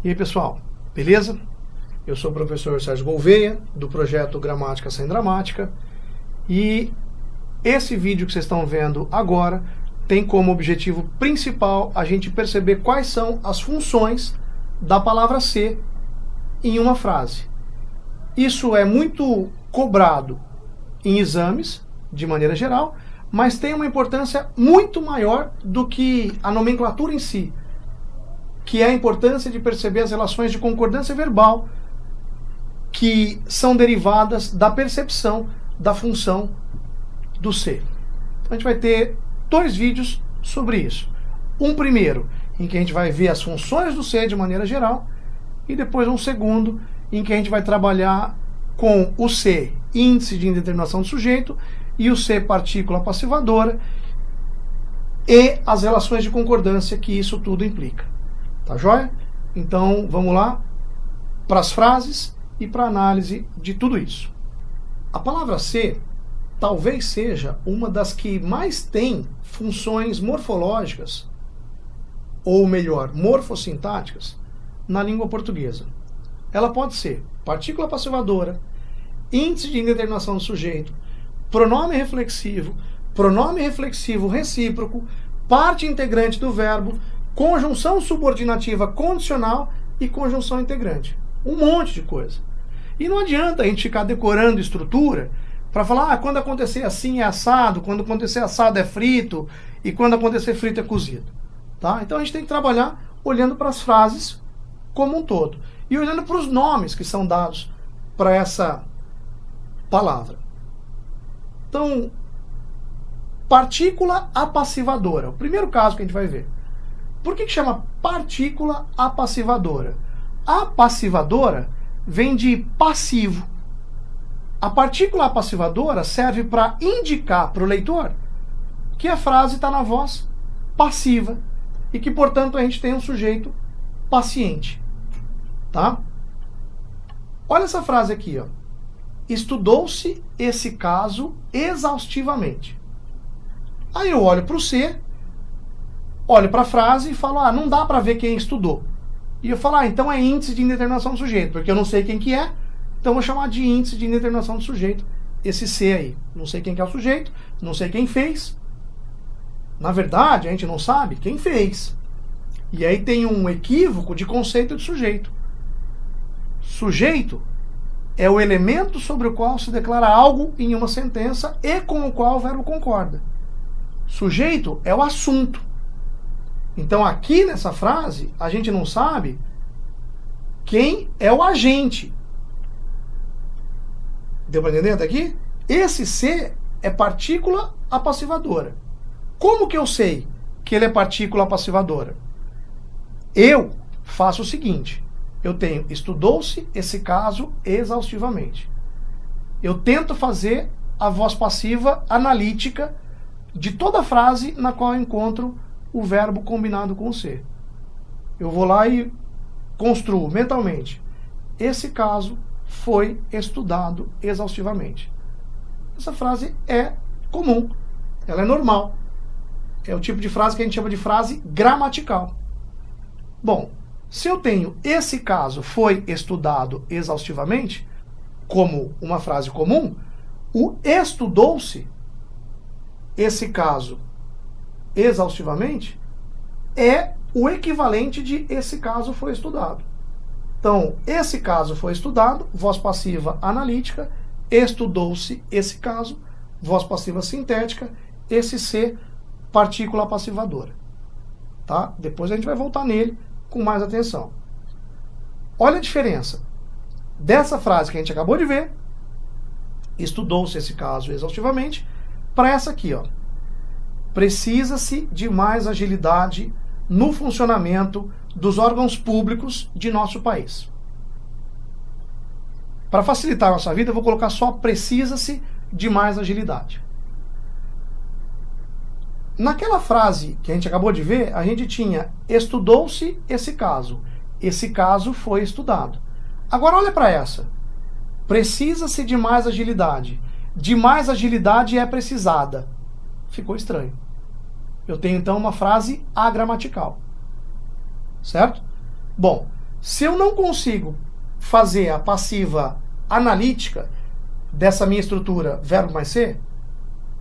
E aí, pessoal, beleza? Eu sou o professor Sérgio Gouveia, do projeto Gramática Sem Dramática, e esse vídeo que vocês estão vendo agora tem como objetivo principal a gente perceber quais são as funções da palavra ser em uma frase. Isso é muito cobrado em exames, de maneira geral, mas tem uma importância muito maior do que a nomenclatura em si, que é a importância de perceber as relações de concordância verbal que são derivadas da percepção da função do ser. Então a gente vai ter dois vídeos sobre isso. Um primeiro, em que a gente vai ver as funções do ser de maneira geral, e depois um segundo, em que a gente vai trabalhar com o ser, índice de indeterminação do sujeito, e o ser, partícula passivadora, e as relações de concordância que isso tudo implica. Tá joia? Então vamos lá para as frases e para a análise de tudo isso. A palavra ser talvez seja uma das que mais tem funções morfológicas, ou melhor, morfossintáticas, na língua portuguesa. Ela pode ser partícula passivadora, índice de indeterminação do sujeito, pronome reflexivo recíproco, parte integrante do verbo, conjunção subordinativa condicional e conjunção integrante. Um monte de coisa. E não adianta a gente ficar decorando estrutura para falar, quando acontecer assim é assado, quando acontecer assado é frito, e quando acontecer frito é cozido. Tá? Então a gente tem que trabalhar olhando para as frases como um todo. E olhando para os nomes que são dados para essa palavra. Então, partícula apassivadora. O primeiro caso que a gente vai ver. Por que chama partícula apassivadora? Apassivadora vem de passivo. A partícula apassivadora serve para indicar para o leitor que a frase está na voz passiva e que, portanto, a gente tem um sujeito paciente. Tá? Olha essa frase aqui, ó. Estudou-se esse caso exaustivamente. Aí eu olho para o ser, olho para a frase e falo, não dá para ver quem estudou. E eu falo, então é índice de indeterminação do sujeito, porque eu não sei quem que é, então eu vou chamar de índice de indeterminação do sujeito, esse ser aí. Não sei quem que é o sujeito, não sei quem fez. Na verdade, a gente não sabe quem fez. E aí tem um equívoco de conceito de sujeito. Sujeito é o elemento sobre o qual se declara algo em uma sentença e com o qual o verbo concorda. Sujeito é o assunto. Então aqui nessa frase, a gente não sabe quem é o agente. Deu para entender até aqui? Esse ser é partícula apassivadora. Como que eu sei que ele é partícula apassivadora? Eu faço o seguinte. Eu tenho, estudou-se esse caso exaustivamente. Eu tento fazer a voz passiva analítica de toda a frase na qual eu encontro o verbo combinado com o ser. Eu vou lá e construo mentalmente. Esse caso foi estudado exaustivamente. Essa frase é comum, ela é normal. É o tipo de frase que a gente chama de frase gramatical. Bom, se eu tenho esse caso foi estudado exaustivamente, como uma frase comum, o estudou-se esse caso exaustivamente é o equivalente de esse caso foi estudado. Então, esse caso foi estudado, voz passiva analítica, estudou-se esse caso, voz passiva sintética, esse ser, partícula passivadora. Tá? Depois a gente vai voltar nele com mais atenção. Olha a diferença dessa frase que a gente acabou de ver, estudou-se esse caso exaustivamente, para essa aqui, ó. Precisa-se de mais agilidade no funcionamento dos órgãos públicos de nosso país. Para facilitar a nossa vida, eu vou colocar só precisa-se de mais agilidade. Naquela frase que a gente acabou de ver, a gente tinha estudou-se esse caso. Esse caso foi estudado. Agora olha para essa. Precisa-se de mais agilidade. De mais agilidade é precisada. Ficou estranho. Eu tenho então uma frase agramatical. Certo? Bom, Se eu não consigo fazer a passiva analítica dessa minha estrutura verbo mais ser,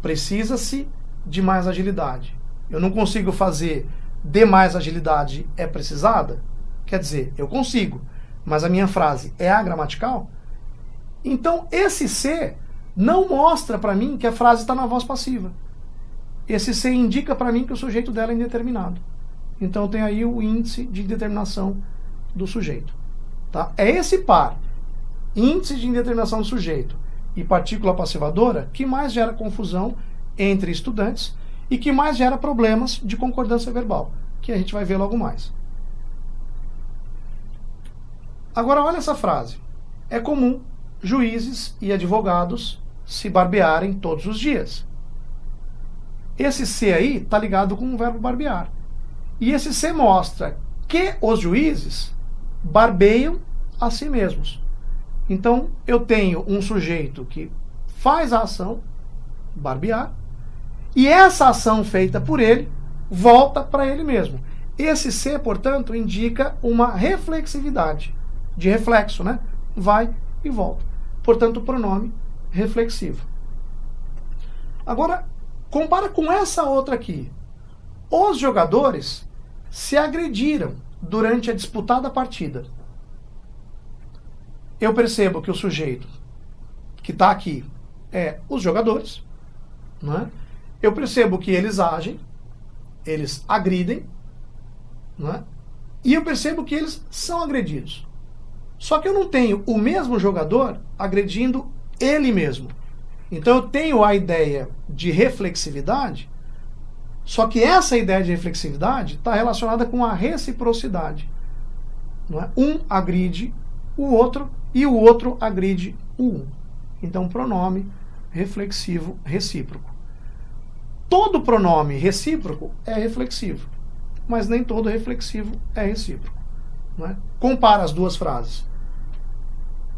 precisa-se de mais agilidade. Eu não consigo fazer de mais agilidade é precisada? Quer dizer, eu consigo, mas a minha frase é agramatical? Então, esse se não mostra para mim que a frase está na voz passiva. Esse se indica para mim que o sujeito dela é indeterminado. Então, tem aí o índice de indeterminação do sujeito. Tá? É esse par, índice de indeterminação do sujeito e partícula passivadora, que mais gera confusão entre estudantes e que mais gera problemas de concordância verbal, que a gente vai ver logo mais. Agora, olha essa frase. É comum juízes e advogados se barbearem todos os dias. Esse se aí está ligado com o verbo barbear. E esse se mostra que os juízes barbeiam a si mesmos. Então, eu tenho um sujeito que faz a ação, barbear, e essa ação feita por ele volta para ele mesmo. Esse se, portanto, indica uma reflexividade, de reflexo, né? Vai e volta. Portanto, o pronome reflexivo. Agora, compara com essa outra aqui. Os jogadores se agrediram durante a disputada partida. Eu percebo que o sujeito que está aqui é os jogadores, né? Eu percebo que eles agem, eles agridem, né? E eu percebo que eles são agredidos. Só que eu não tenho o mesmo jogador agredindo ele mesmo. Então eu tenho a ideia de reflexividade, só que essa ideia de reflexividade está relacionada com a reciprocidade. Não é? Um agride o outro e o outro agride o um. Então, pronome reflexivo recíproco. Todo pronome recíproco é reflexivo, mas nem todo reflexivo é recíproco. Não é? Compara as duas frases.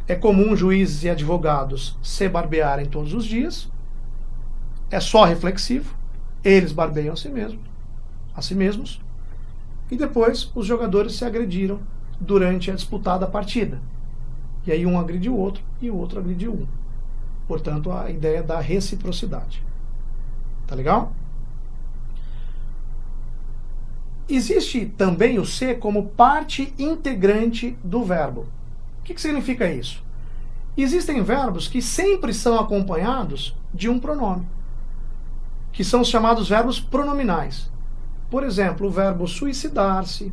É comum juízes e advogados se barbearem todos os dias. É só reflexivo. Eles barbeiam a si mesmos. E depois os jogadores se agrediram durante a disputada partida. E aí um agride o outro e o outro agride um. Portanto, a ideia da reciprocidade. Tá legal? Existe também o se como parte integrante do verbo. O que significa isso? Existem verbos que sempre são acompanhados de um pronome, que são os chamados verbos pronominais. Por exemplo, o verbo suicidar-se,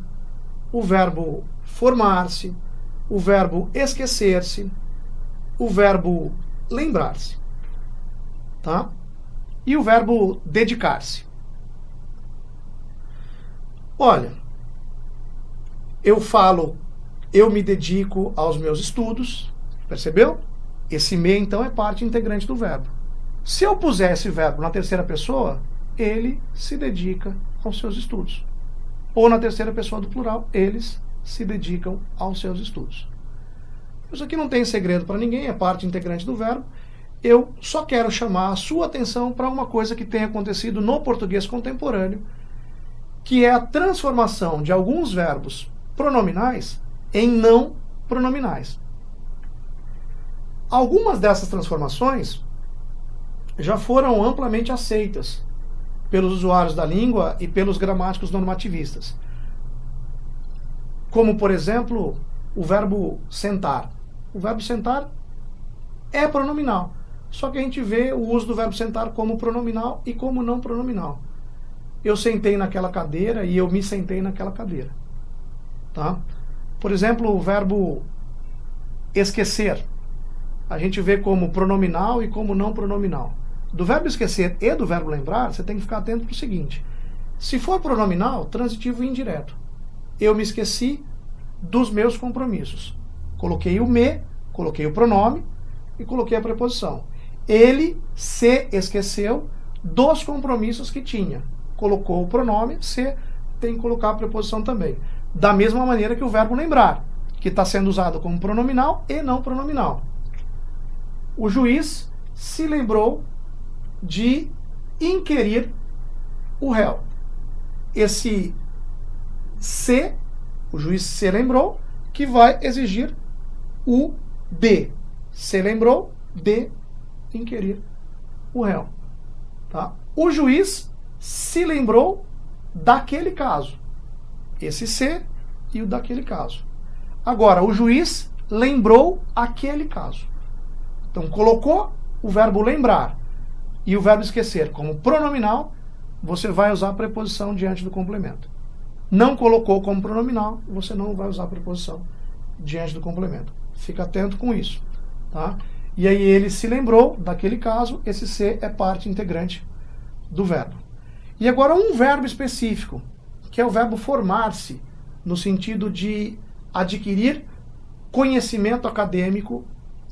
o verbo formar-se, o verbo esquecer-se, o verbo lembrar-se, tá? E o verbo dedicar-se. Olha, eu falo, eu me dedico aos meus estudos, percebeu? Esse me, então, é parte integrante do verbo. Se eu puser esse verbo na terceira pessoa, ele se dedica aos seus estudos. Ou na terceira pessoa do plural, eles se dedicam aos seus estudos. Isso aqui não tem segredo para ninguém, é parte integrante do verbo. Eu só quero chamar a sua atenção para uma coisa que tem acontecido no português contemporâneo, que é a transformação de alguns verbos pronominais em não pronominais. Algumas dessas transformações já foram amplamente aceitas pelos usuários da língua e pelos gramáticos normativistas. Como, por exemplo, o verbo sentar. O verbo sentar é pronominal, só que a gente vê o uso do verbo sentar como pronominal e como não pronominal. Eu sentei naquela cadeira e eu me sentei naquela cadeira. Tá? Por exemplo, o verbo esquecer. A gente vê como pronominal e como não pronominal. Do verbo esquecer e do verbo lembrar, você tem que ficar atento para o seguinte. Se for pronominal, transitivo e indireto. Eu me esqueci dos meus compromissos. Coloquei o me, coloquei o pronome e coloquei a preposição. Ele se esqueceu dos compromissos que tinha. Colocou o pronome, se, tem que colocar a preposição também. Da mesma maneira que o verbo lembrar, que está sendo usado como pronominal e não pronominal. O juiz se lembrou de inquirir o réu. Esse se, o juiz se lembrou que vai exigir o de. Se lembrou, de inquirir o réu. Tá? O juiz se lembrou daquele caso. Esse se e o daquele caso. Agora, o juiz lembrou aquele caso. Então, colocou o verbo lembrar e o verbo esquecer como pronominal, você vai usar a preposição diante do complemento. Não colocou como pronominal, você não vai usar a preposição diante do complemento. Fica atento com isso. Tá? E aí ele se lembrou daquele caso, esse se é parte integrante do verbo. E agora um verbo específico, que é o verbo formar-se, no sentido de adquirir conhecimento acadêmico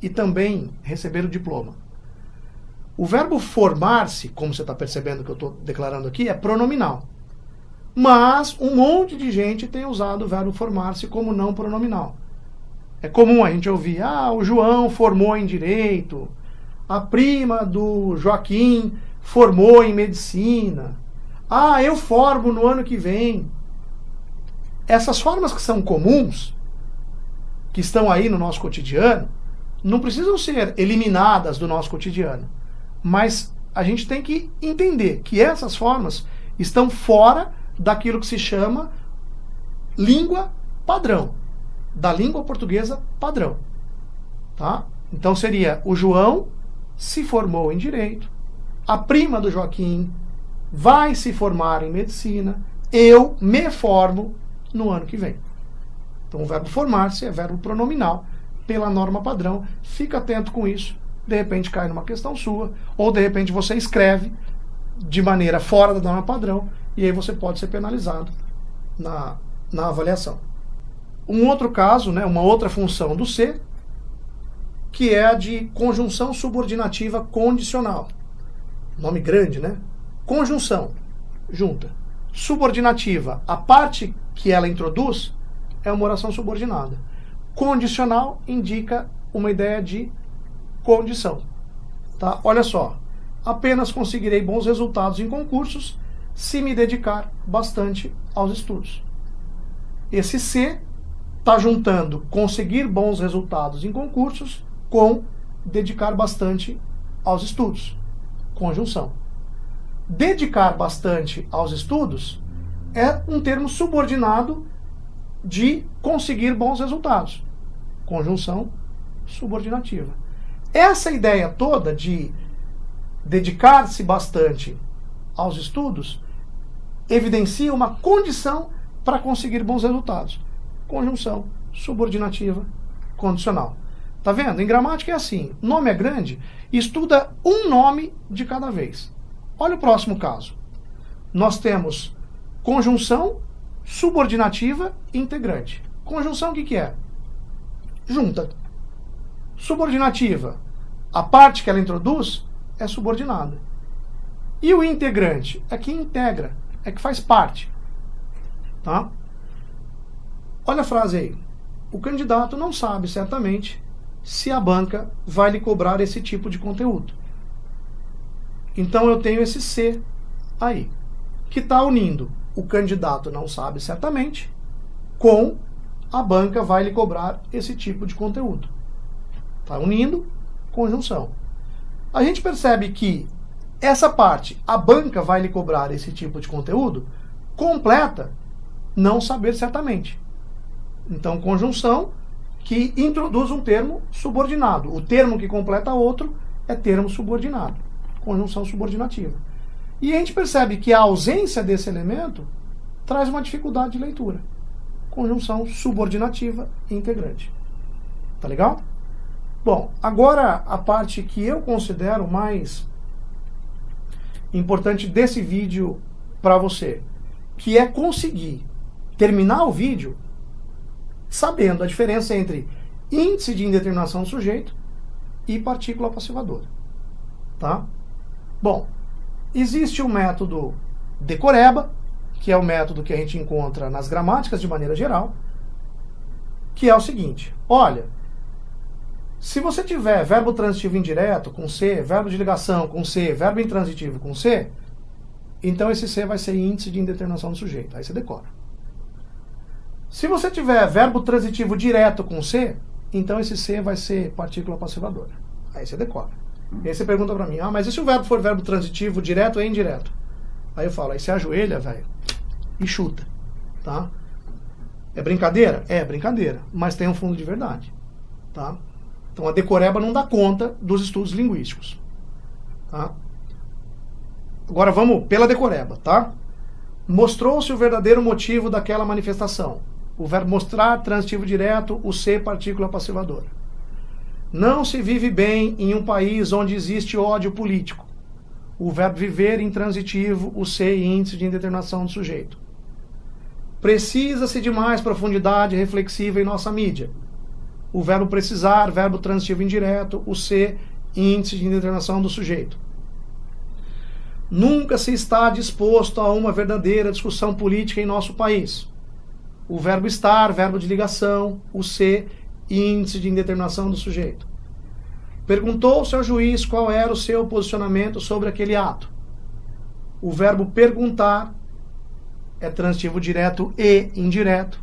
e também receber o diploma. O verbo formar-se, como você está percebendo que eu estou declarando aqui, é pronominal. Mas um monte de gente tem usado o verbo formar-se como não pronominal. É comum a gente ouvir, o João formou em Direito, a prima do Joaquim formou em Medicina, eu formo no ano que vem. Essas formas que são comuns, que estão aí no nosso cotidiano, não precisam ser eliminadas do nosso cotidiano. Mas a gente tem que entender que essas formas estão fora daquilo que se chama língua padrão, da língua portuguesa padrão. Tá? Então seria: o João se formou em Direito, a prima do Joaquim vai se formar em Medicina, eu me formo no ano que vem. Então o verbo formar-se é verbo pronominal pela norma padrão. Fica atento com isso. De repente cai numa questão sua, ou de repente você escreve de maneira fora da norma padrão, e aí você pode ser penalizado na avaliação. Um outro caso, uma outra função do se, que é a de conjunção subordinativa condicional. Nome grande, né? Conjunção, junta. Subordinativa, a parte que ela introduz é uma oração subordinada. Condicional indica uma ideia de condição. Tá? Olha só. Apenas conseguirei bons resultados em concursos se me dedicar bastante aos estudos. Esse se está juntando conseguir bons resultados em concursos com dedicar bastante aos estudos. Conjunção. Dedicar bastante aos estudos é um termo subordinado de conseguir bons resultados. Conjunção subordinativa. Essa ideia toda de dedicar-se bastante aos estudos evidencia uma condição para conseguir bons resultados. Conjunção subordinativa condicional. Tá vendo? Em gramática é assim. Nome é grande, estuda um nome de cada vez. Olha o próximo caso. Nós temos conjunção subordinativa integrante. Conjunção o que é? Junta. Subordinativa, a parte que ela introduz é subordinada. E o integrante é que integra, é que faz parte. Tá? Olha a frase aí. O candidato não sabe certamente se a banca vai lhe cobrar esse tipo de conteúdo. Então eu tenho esse se aí, que está unindo o candidato não sabe certamente com a banca vai lhe cobrar esse tipo de conteúdo. Está unindo, conjunção. A gente percebe que essa parte, a banca vai lhe cobrar esse tipo de conteúdo, completa não saber certamente. Então, conjunção que introduz um termo subordinado. O termo que completa outro é termo subordinado. Conjunção subordinativa. E a gente percebe que a ausência desse elemento traz uma dificuldade de leitura. Conjunção subordinativa integrante. Tá legal? Bom, agora a parte que eu considero mais importante desse vídeo para você, que é conseguir terminar o vídeo sabendo a diferença entre índice de indeterminação do sujeito e partícula passivadora. Tá? Bom, existe o método decoreba, que é o método que a gente encontra nas gramáticas de maneira geral, que é o seguinte: olha, se você tiver verbo transitivo indireto com C, verbo de ligação com C, verbo intransitivo com C, então esse C vai ser índice de indeterminação do sujeito. Aí você decora. Se você tiver verbo transitivo direto com C, então esse C vai ser partícula passivadora. Aí você decora. E aí você pergunta pra mim, mas e se o verbo for verbo transitivo direto ou indireto? Aí eu falo, aí você ajoelha, velho, e chuta, tá? É brincadeira? É brincadeira, mas tem um fundo de verdade, tá? Então a decoreba não dá conta dos estudos linguísticos, tá? Agora vamos pela decoreba, tá? Mostrou-se o verdadeiro motivo daquela manifestação. O verbo mostrar, transitivo direto, o C, partícula passivadora. Não se vive bem em um país onde existe ódio político. O verbo viver, intransitivo, o C, índice de indeterminação do sujeito. Precisa-se de mais profundidade reflexiva em nossa mídia. O verbo precisar, verbo transitivo indireto, o C, índice de indeterminação do sujeito. Nunca se está disposto a uma verdadeira discussão política em nosso país. O verbo estar, verbo de ligação, o C, índice de indeterminação do sujeito. Perguntou-se ao juiz qual era o seu posicionamento sobre aquele ato. O verbo perguntar é transitivo direto e indireto.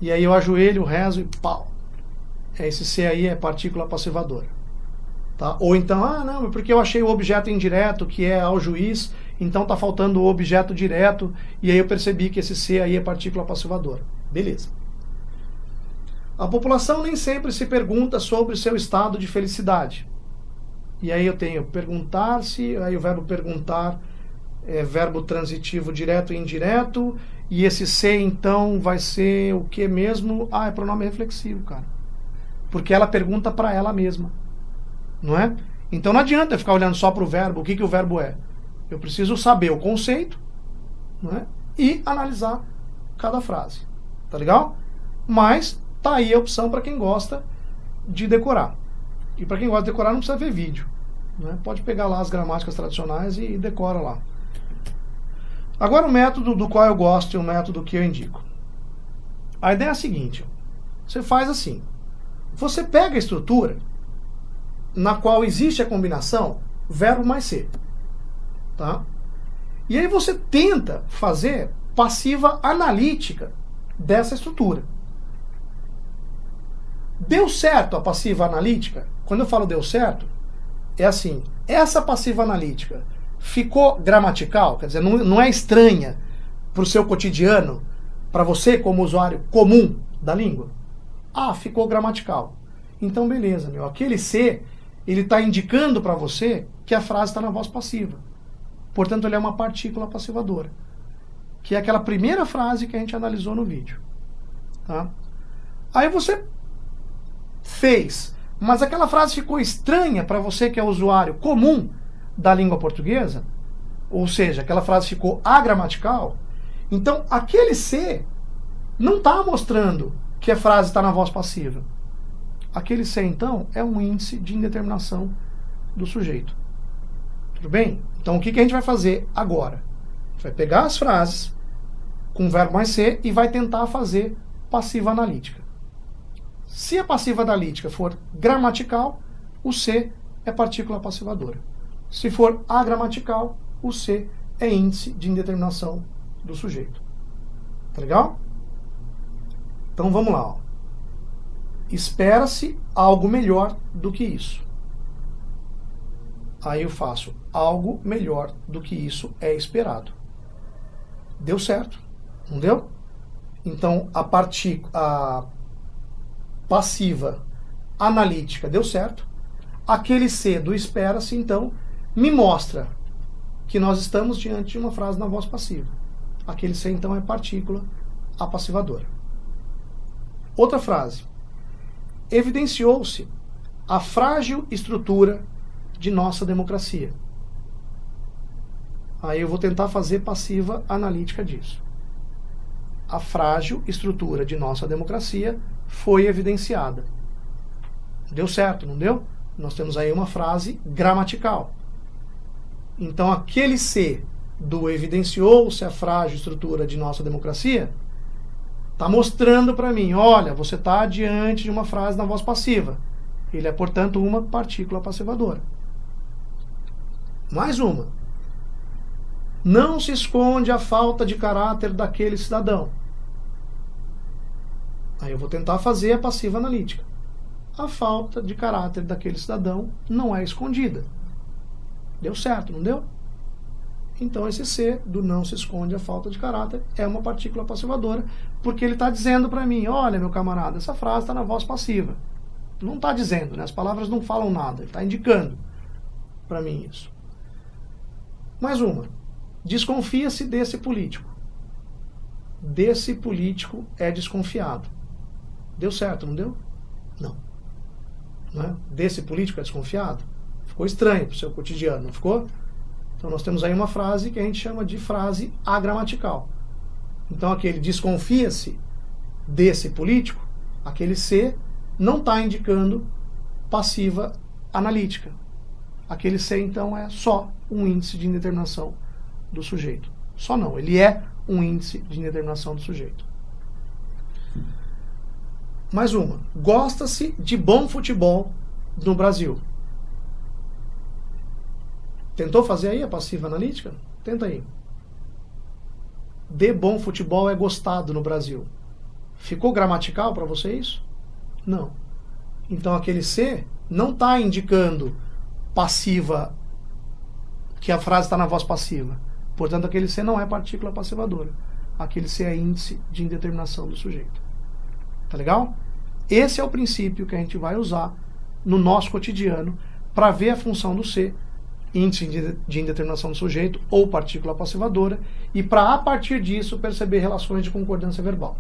E aí eu ajoelho, rezo e pau. Esse C aí é partícula passivadora. Tá? Ou então, não, porque eu achei o objeto indireto, que é ao juiz, então está faltando o objeto direto, e aí eu percebi que esse C aí é partícula passivadora. Beleza. A população nem sempre se pergunta sobre seu estado de felicidade. E aí eu tenho perguntar-se, aí o verbo perguntar é verbo transitivo direto e indireto, e esse C então vai ser o que mesmo? É pronome reflexivo, cara. Porque ela pergunta para ela mesma. Não é? Então não adianta eu ficar olhando só para o verbo, o que o verbo é. Eu preciso saber o conceito, não é? E analisar cada frase. Tá legal? Mas tá aí a opção para quem gosta de decorar. E para quem gosta de decorar não precisa ver vídeo. Né? Pode pegar lá as gramáticas tradicionais e decora lá. Agora o método do qual eu gosto e o método que eu indico. A ideia é a seguinte. Você faz assim. Você pega a estrutura na qual existe a combinação verbo mais C. Tá? E aí você tenta fazer passiva analítica dessa estrutura. Deu certo a passiva analítica? Quando eu falo deu certo, é assim, essa passiva analítica ficou gramatical, quer dizer, não é estranha para o seu cotidiano, para você como usuário comum da língua? Ficou gramatical. Então beleza, aquele C, ele está indicando para você que a frase está na voz passiva. Portanto, ele é uma partícula passivadora, que é aquela primeira frase que a gente analisou no vídeo. Tá? Aí você fez, mas aquela frase ficou estranha para você que é usuário comum da língua portuguesa, ou seja, aquela frase ficou agramatical, então aquele C não está mostrando que a frase está na voz passiva. Aquele C, então, é um índice de indeterminação do sujeito. Tudo bem? Então, o que a gente vai fazer agora? A gente vai pegar as frases com o verbo mais C e vai tentar fazer passiva analítica. Se a passiva analítica for gramatical, o C é partícula passivadora. Se for agramatical, o C é índice de indeterminação do sujeito. Tá legal? Então, vamos lá. Espera-se algo melhor do que isso. Aí eu faço algo melhor do que isso é esperado. Deu certo, não deu? Então a passiva analítica deu certo. Aquele C do espera-se, então, me mostra que nós estamos diante de uma frase na voz passiva. Aquele C, então, é partícula apassivadora. Outra frase. Evidenciou-se a frágil estrutura de nossa democracia. Aí eu vou tentar fazer passiva analítica disso. A frágil estrutura de nossa democracia foi evidenciada. Deu certo, não deu? Nós temos aí uma frase gramatical. Então aquele C do evidenciou-se a frágil estrutura de nossa democracia está mostrando para mim, olha, você está diante de uma frase na voz passiva. Ele é, portanto, uma partícula passivadora. Mais uma. Não se esconde a falta de caráter daquele cidadão. Aí eu vou tentar fazer a passiva analítica. A falta de caráter daquele cidadão não é escondida. Deu certo, não deu? Então esse C do não se esconde a falta de caráter é uma partícula passivadora, porque ele está dizendo para mim, olha meu camarada, essa frase está na voz passiva. Não está dizendo, né? As palavras não falam nada, ele está indicando para mim isso. Mais uma. Desconfia-se desse político. Desse político é desconfiado. Deu certo, não deu? Não. Não é? Desse político é desconfiado? Ficou estranho para o seu cotidiano, não ficou? Então nós temos aí uma frase que a gente chama de frase agramatical. Então aquele desconfia-se desse político, aquele C não está indicando passiva analítica. Aquele C então é só um índice de indeterminação do sujeito. Só não, ele é um índice de indeterminação do sujeito. Mais uma. Gosta-se de bom futebol no Brasil. Tentou fazer aí a passiva analítica? Tenta aí. De bom futebol é gostado no Brasil. Ficou gramatical para você isso? Não. Então aquele C não está indicando passiva, que a frase está na voz passiva. Portanto, aquele C não é partícula passivadora. Aquele C é índice de indeterminação do sujeito. Tá legal? Esse é o princípio que a gente vai usar no nosso cotidiano para ver a função do C, índice de indeterminação do sujeito ou partícula passivadora, e para, a partir disso, perceber relações de concordância verbal.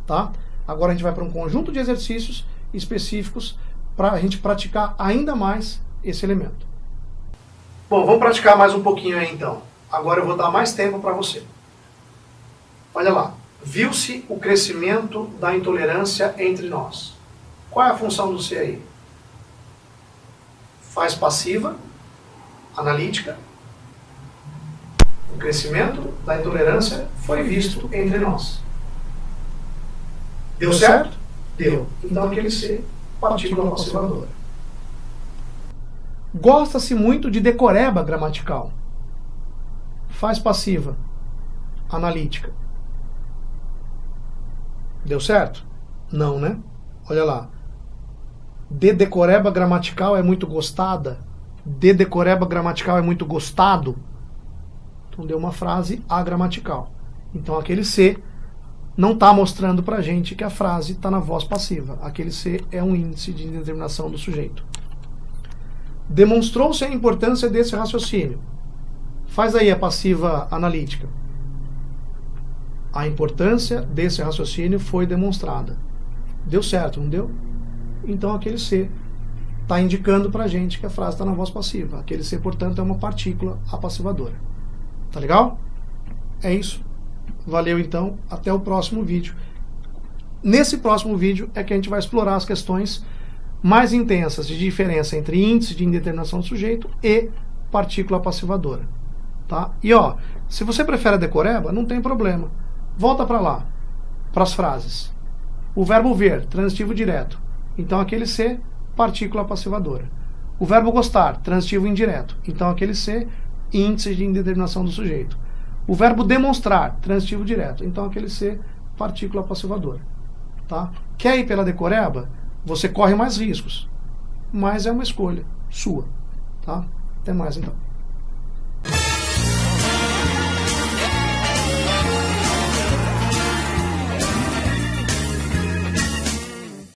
Tá? Agora a gente vai para um conjunto de exercícios específicos para a gente praticar ainda mais esse elemento. Bom, vamos praticar mais um pouquinho aí então. Agora eu vou dar mais tempo para você. Olha lá. Viu-se o crescimento da intolerância entre nós. Qual é a função do C aí? Faz passiva, analítica. O crescimento da intolerância foi visto entre nós. Deu certo? Deu. Então aquele C, partícula passivadora. Gosta-se muito de decoreba gramatical. Faz passiva, analítica. Deu certo? Não, né? Olha lá. De decoreba gramatical é muito gostada. De decoreba gramatical é muito gostado. Então deu uma frase agramatical. Então aquele C não está mostrando pra gente que a frase está na voz passiva. Aquele C é um índice de indeterminação do sujeito. Demonstrou-se a importância desse raciocínio. Faz aí a passiva analítica. A importância desse raciocínio foi demonstrada. Deu certo, não deu? Então aquele C está indicando pra gente que a frase está na voz passiva. Aquele C, portanto, é uma partícula apassivadora. Tá legal? É isso. Valeu então. Até o próximo vídeo. Nesse próximo vídeo é que a gente vai explorar as questões mais intensas de diferença entre índice de indeterminação do sujeito e partícula passivadora. Tá? E ó, se você prefere a decoreba, não tem problema. Volta para lá, para as frases. O verbo ver, transitivo direto. Então aquele C, partícula passivadora. O verbo gostar, transitivo indireto. Então aquele C, índice de indeterminação do sujeito. O verbo demonstrar, transitivo direto. Então aquele C, partícula passivadora. Tá? Quer ir pela decoreba? Você corre mais riscos. Mas é uma escolha sua. Tá? Até mais então.